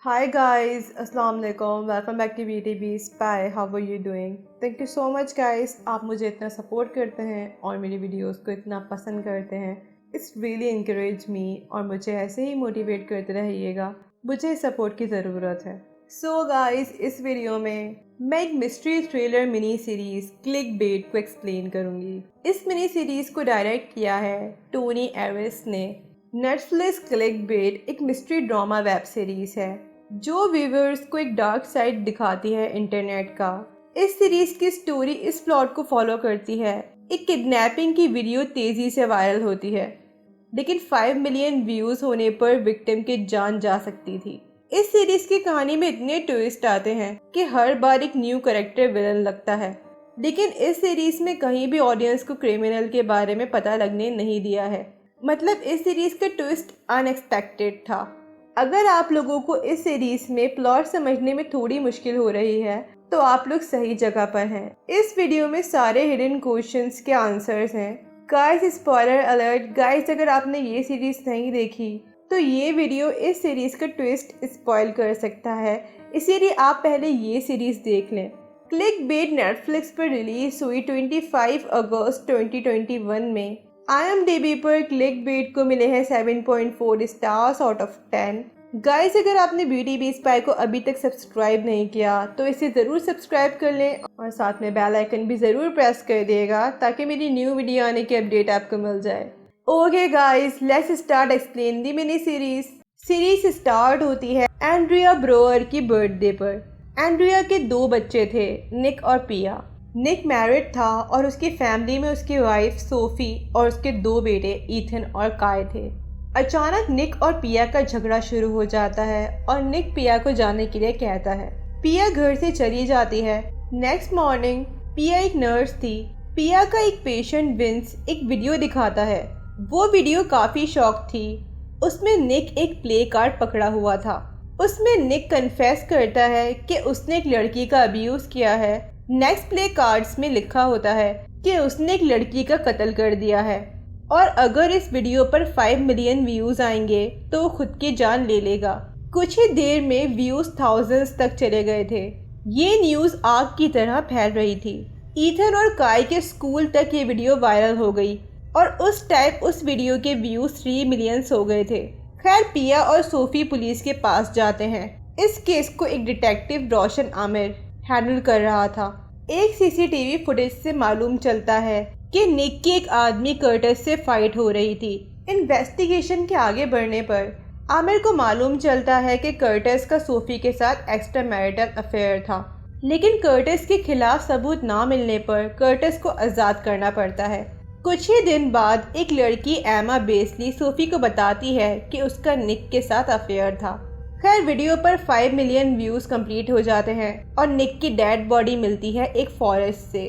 Hi guys, Assalamu alaikum. Welcome back to BTB Spy. How are you doing? Thank you so much guys. आप मुझे इतना support करते हैं और मेरी वीडियोस को इतना पसंद करते हैं. It's really encourage me और मुझे ऐसे ही मोटिवेट करते रहिएगा. मुझे सपोर्ट की ज़रूरत है. So guys, इस वीडियो में मैं एक mystery thriller mini series click bait को एक्सप्लेन करूँगी. इस मिनी सीरीज़ को डायरेक्ट किया है टोनी एरिस ने. नेटफ्लिक्स क्लिक बेट एक मिस्ट्री ड्रामा वेब सीरीज़ है जो व्यूवर्स को एक डार्क साइड दिखाती है इंटरनेट का. इस सीरीज की स्टोरी इस प्लॉट को फॉलो करती है. एक किडनैपिंग की वीडियो तेजी से वायरल होती है, लेकिन 5 मिलियन व्यूज होने पर विक्टिम की जान जा सकती थी. इस सीरीज की कहानी में इतने ट्विस्ट आते हैं कि हर बार एक न्यू कैरेक्टर विलन लगता है, लेकिन इस सीरीज में कहीं भी ऑडियंस को क्रिमिनल के बारे में पता लगने नहीं दिया है. मतलब इस सीरीज का ट्विस्ट अनएक्सपेक्टेड था. अगर आप लोगों को इस सीरीज में प्लॉट समझने में थोड़ी मुश्किल हो रही है तो आप लोग सही जगह पर हैं. इस वीडियो में सारे हिडन क्वेश्चंस के आंसर्स हैं. Guys, spoiler alert. गाइस, अगर आपने ये सीरीज नहीं देखी तो ये वीडियो इस सीरीज का ट्विस्ट स्पॉइल कर सकता है, इसीलिए आप पहले ये सीरीज देख लें. क्लिक बेट नेटफ्लिक्स पर रिलीज हुई 25 अगस्त 2021 में. IMDb पर क्लिक बेट को मिले हैं 7.4 स्टार्स आउट ऑफ 10. गाइस, अगर आपने BTB स्पाई को अभी तक सब्सक्राइब नहीं किया तो इसे ज़रूर सब्सक्राइब कर लें और साथ में बेल आइकन भी ज़रूर प्रेस कर दिएगा ताकि मेरी न्यू वीडियो आने की अपडेट आपको मिल जाए. Okay guys, let's start explain the mini series. Series start होती है एंड्रिया ब्रोअर की बर्थडे पर. एंड्रिया के 2 बच्चे थे, निक और पिया. निक मैरिड था और उसकी फैमिली में उसकी वाइफ सोफी और उसके 2 बेटे ईथन और काय थे. अचानक निक और पिया का झगड़ा शुरू हो जाता है और निक पिया को जाने के लिए कहता है. पिया घर से चली जाती है. नेक्स्ट मॉर्निंग पिया एक नर्स थी. पिया का एक पेशेंट विंस एक वीडियो दिखाता है. वो वीडियो काफ़ी शॉक थी. उसमें निक एक प्ले कार्ड पकड़ा हुआ था. उसमें निक कन्फेस करता है कि उसने एक लड़की का अब्यूज़ किया है. नेक्स्ट प्ले कार्ड्स में लिखा होता है कि उसने एक लड़की का कत्ल कर दिया है और अगर इस वीडियो पर 5 मिलियन व्यूज़ आएंगे तो वो खुद की जान ले लेगा. कुछ ही देर में व्यूज़ थाउजेंड्स तक चले गए थे. ये न्यूज़ आग की तरह फैल रही थी. ईथन और काय के स्कूल तक ये वीडियो वायरल हो गई और उस टाइम उस वीडियो के व्यूज़ 3 मिलियंस हो गए थे. खैर, पिया और सोफी पुलिस के पास जाते हैं. इस केस को एक डिटेक्टिव रोशन आमिर हैंडल कर रहा था. एक CCTV फुटेज से मालूम चलता है कि निक की एक आदमी कर्टिस से फाइट हो रही थी. इन्वेस्टिगेशन के आगे बढ़ने पर आमिर को मालूम चलता है कि कर्टिस का सोफी के साथ एक्स्ट्रा मैरिटल अफेयर था, लेकिन कर्टिस के खिलाफ सबूत ना मिलने पर कर्टिस को आज़ाद करना पड़ता है. कुछ ही दिन बाद एक लड़की एमा बेस्ली सोफी को बताती है कि उसका निक के साथ अफेयर था. खैर, वीडियो पर 5 मिलियन व्यूज कंप्लीट हो जाते हैं और निक की डेड बॉडी मिलती है एक फॉरेस्ट से.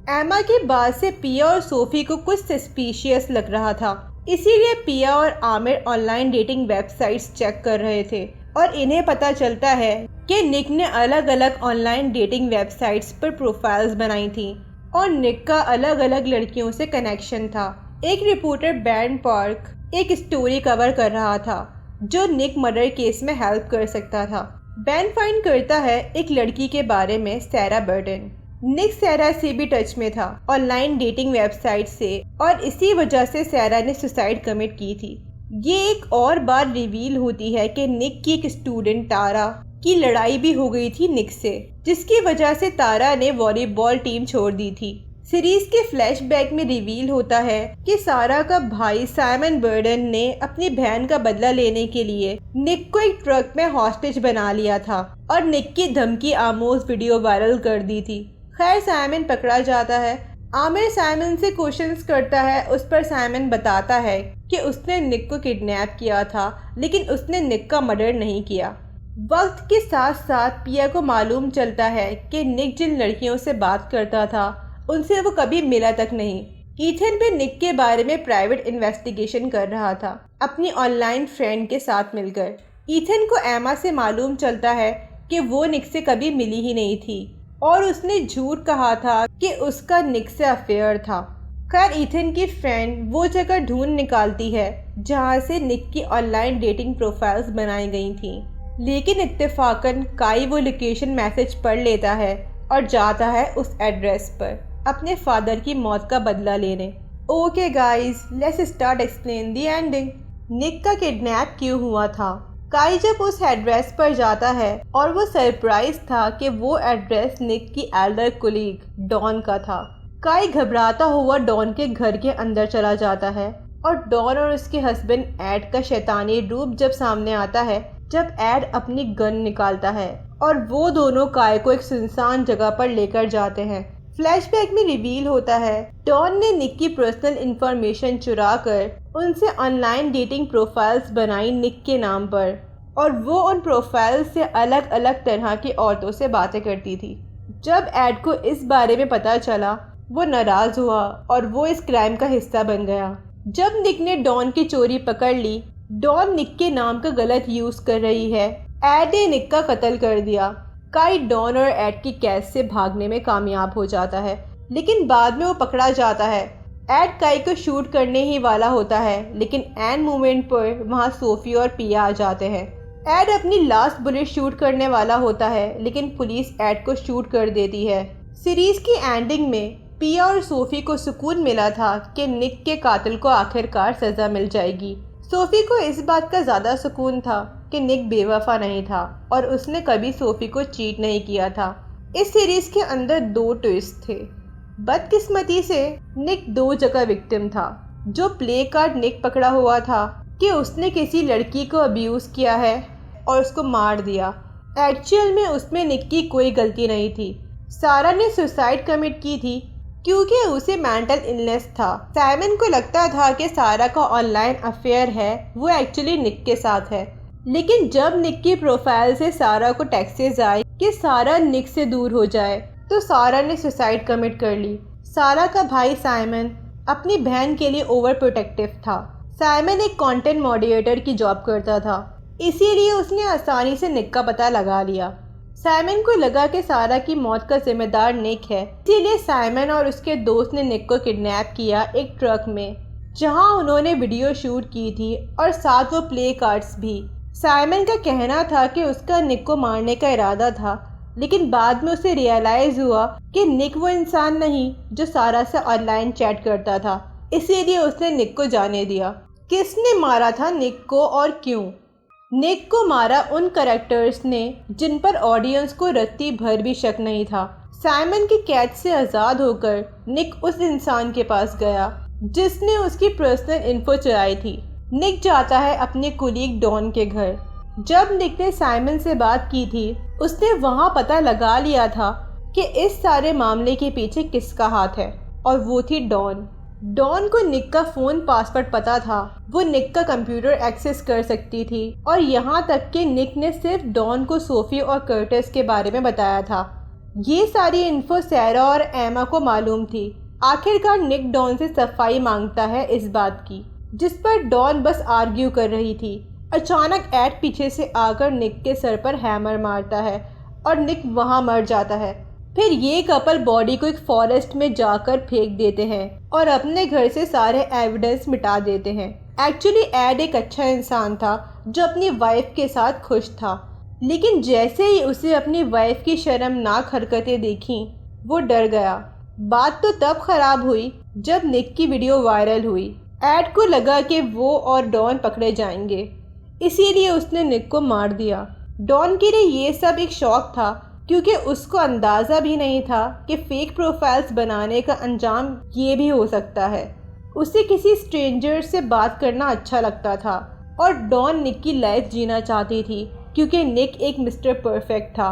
एमा के बाद से पिया और सोफी को कुछ सस्पिशियस लग रहा था, इसीलिए पिया और Aamir online dating websites check कर रहे थे और इन्हें पता चलता है कि निक ने अलग अलग ऑनलाइन डेटिंग वेबसाइट्स पर प्रोफाइल्स बनाई थी और निक का अलग अलग लड़कियों से कनेक्शन था. एक रिपोर्टर बैन पार्क एक स्टोरी कवर कर रहा था जो निक मर्डर केस में हेल्प कर सकता था. बैन फाइंड करता है एक लड़की के बारे में, सैरा बर्टन. निक सैरा से भी टच में था ऑनलाइन डेटिंग वेबसाइट से और इसी वजह से सैरा ने सुसाइड कमिट की थी. ये एक और बार रिवील होती है कि निक की एक स्टूडेंट तारा की लड़ाई भी हो गई थी निक से, जिसकी वजह से तारा ने वॉलीबॉल टीम छोड़ दी थी. सीरीज के फ्लैशबैक में रिवील होता है कि सारा का भाई साइमन बर्डन ने अपनी बहन का बदला लेने के लिए निक को एक ट्रक में हॉस्टेज बना लिया था और निक की धमकी आमोज वीडियो वायरल कर दी थी. खैर, साइमन पकड़ा जाता है. आमिर साइमन से क्वेश्चंस करता है. उस पर साइमन बताता है कि उसने निक को किडनैप किया था, लेकिन उसने निक का मर्डर नहीं किया. वक्त के साथ साथ पिया को मालूम चलता है कि निक जिन लड़कियों से बात करता था उनसे वो कभी मिला तक नहीं. ईथन भी निक के बारे में प्राइवेट इन्वेस्टिगेशन कर रहा था अपनी ऑनलाइन फ्रेंड के साथ मिलकर. ईथन को एमा से मालूम चलता है कि वो निक से कभी मिली ही नहीं थी और उसने झूठ कहा था कि उसका निक से अफेयर था. खैर, ईथन की फ्रेंड वो जगह ढूंढ निकालती है जहाँ से निक की ऑनलाइन डेटिंग प्रोफाइल्स बनाई गई थी. लेकिन इत्तेफाकन काई वो लोकेशन मैसेज पढ़ लेता है और जाता है उस एड्रेस पर अपने फादर की मौत का बदला लेने। Okay guys, let's start explain the ending. Nick का किडनैप क्यों हुआ था? काई जब उस एड्रेस पर जाता है और वो सरप्राइज था कि वो एड्रेस निक की एल्डर कुलीग डॉन का था। काई घबराता हुआ डॉन के घर के अंदर चला जाता है और डॉन और उसके हस्बैंड एड का शैतानी रूप जब सामने आता है, जब एड अपनी गन निकालता है और वो दोनों काई को एक सुनसान जगह पर लेकर जाते हैं। फ्लैशबैक में रिवील होता है डॉन ने निक की पर्सनल इंफॉर्मेशन चुरा कर उनसे ऑनलाइन डेटिंग प्रोफाइल्स बनाई निक के नाम पर, और वो उन प्रोफाइल से अलग अलग तरह की औरतों से बातें करती थी। जब एड को इस बारे में पता चला, वो नाराज हुआ और वो इस क्राइम का हिस्सा बन गया। जब निक ने डॉन की चोरी पकड़ ली, डॉन निक के नाम का गलत यूज कर रही है, एड ने निक का कत्ल कर दिया। काई डॉन और एड की कैद से भागने में कामयाब हो जाता है, लेकिन बाद में वो पकड़ा जाता है। एड काई को शूट करने ही वाला होता है, लेकिन एन मोमेंट पर वहाँ सोफी और पिया आ जाते हैं। एड अपनी लास्ट बुलेट शूट करने वाला होता है, लेकिन पुलिस एड को शूट कर देती है। सीरीज की एंडिंग में पिया और सोफी को सुकून मिला था कि निक के कातिल को आखिरकार सजा मिल जाएगी। सोफी को इस बात का ज़्यादा सुकून था कि निक बेवफा नहीं था और उसने कभी सोफी को चीट नहीं किया था। इस सीरीज के अंदर 2 ट्विस्ट थे। बदकिस्मती से निक 2 जगह विक्टिम था। जो प्ले कार्ड निक पकड़ा हुआ था कि उसने किसी लड़की को अब्यूज़ किया है और उसको मार दिया। एक्चुअल में उसमें निक की कोई गलती नहीं थी। सारा ने सुसाइड कमिट की थी क्योंकि उसे मेंटल इलनेस था। साइमन को लगता था कि सारा का ऑनलाइन अफेयर है, वो एक्चुअली निक के साथ है। लेकिन जब निक की प्रोफाइल से सारा को टेक्सेस आए कि सारा निक से दूर हो जाए, तो सारा ने सुसाइड कमिट कर ली। सारा का भाई साइमन अपनी बहन के लिए ओवर प्रोटेक्टिव था। साइमन एक कंटेंट मॉडरेटर की जॉब करता था, इसीलिए उसने आसानी से निक का पता लगा लिया। साइमन को लगा कि सारा की मौत का जिम्मेदार निक है, इसीलिए साइमन और उसके दोस्त ने निक को किडनैप किया एक ट्रक में, जहां उन्होंने वीडियो शूट की थी और साथ वो प्ले कार्ड्स भी। साइमन का कहना था कि उसका निक को मारने का इरादा था, लेकिन बाद में उसे रियलाइज हुआ कि निक वो इंसान नहीं जो सारा से ऑनलाइन चैट करता था, इसीलिए उसने निक को जाने दिया। किसने मारा था निक को और क्यों? निक को मारा उन कैरेक्टर्स ने जिन पर ऑडियंस को रत्ती भर भी शक नहीं था। साइमन की कैद से आज़ाद होकर निक उस इंसान के पास गया जिसने उसकी पर्सनल इन्फो चुराई थी। निक जाता है अपने कुलीग डॉन के घर। जब निक ने साइमन से बात की थी, उसने वहां पता लगा लिया था कि इस सारे मामले के पीछे किसका हाथ है, और वो थी डॉन। डॉन को निक का फ़ोन पासवर्ड पता था, वो निक का कंप्यूटर एक्सेस कर सकती थी, और यहाँ तक कि निक ने सिर्फ डॉन को सोफी और कर्टिस के बारे में बताया था। ये सारी इन्फो सैरा और एमा को मालूम थी। आखिरकार निक डॉन से सफाई मांगता है इस बात की, जिस पर डॉन बस आर्ग्यू कर रही थी। अचानक एड पीछे से आकर निक के सर पर हैमर मारता है और निक वहाँ मर जाता है। फिर ये कपल बॉडी को एक फॉरेस्ट में जाकर फेंक देते हैं और अपने घर से सारे एविडेंस मिटा देते हैं। एक्चुअली एड एक अच्छा इंसान था जो अपनी वाइफ के साथ खुश था, लेकिन जैसे ही उसे अपनी वाइफ की शर्मनाक हरकतें देखी, वो डर गया। बात तो तब खराब हुई जब निक की वीडियो वायरल हुई। एड को लगा कि वो और डॉन पकड़े जाएंगे, इसीलिए उसने निक को मार दिया। डॉन के लिए ये सब एक शौक था, क्योंकि उसको अंदाज़ा भी नहीं था कि फेक प्रोफाइल्स बनाने का अंजाम ये भी हो सकता है। उसे किसी स्ट्रेंजर से बात करना अच्छा लगता था, और डॉन निक की लाइफ जीना चाहती थी क्योंकि निक एक मिस्टर परफेक्ट था।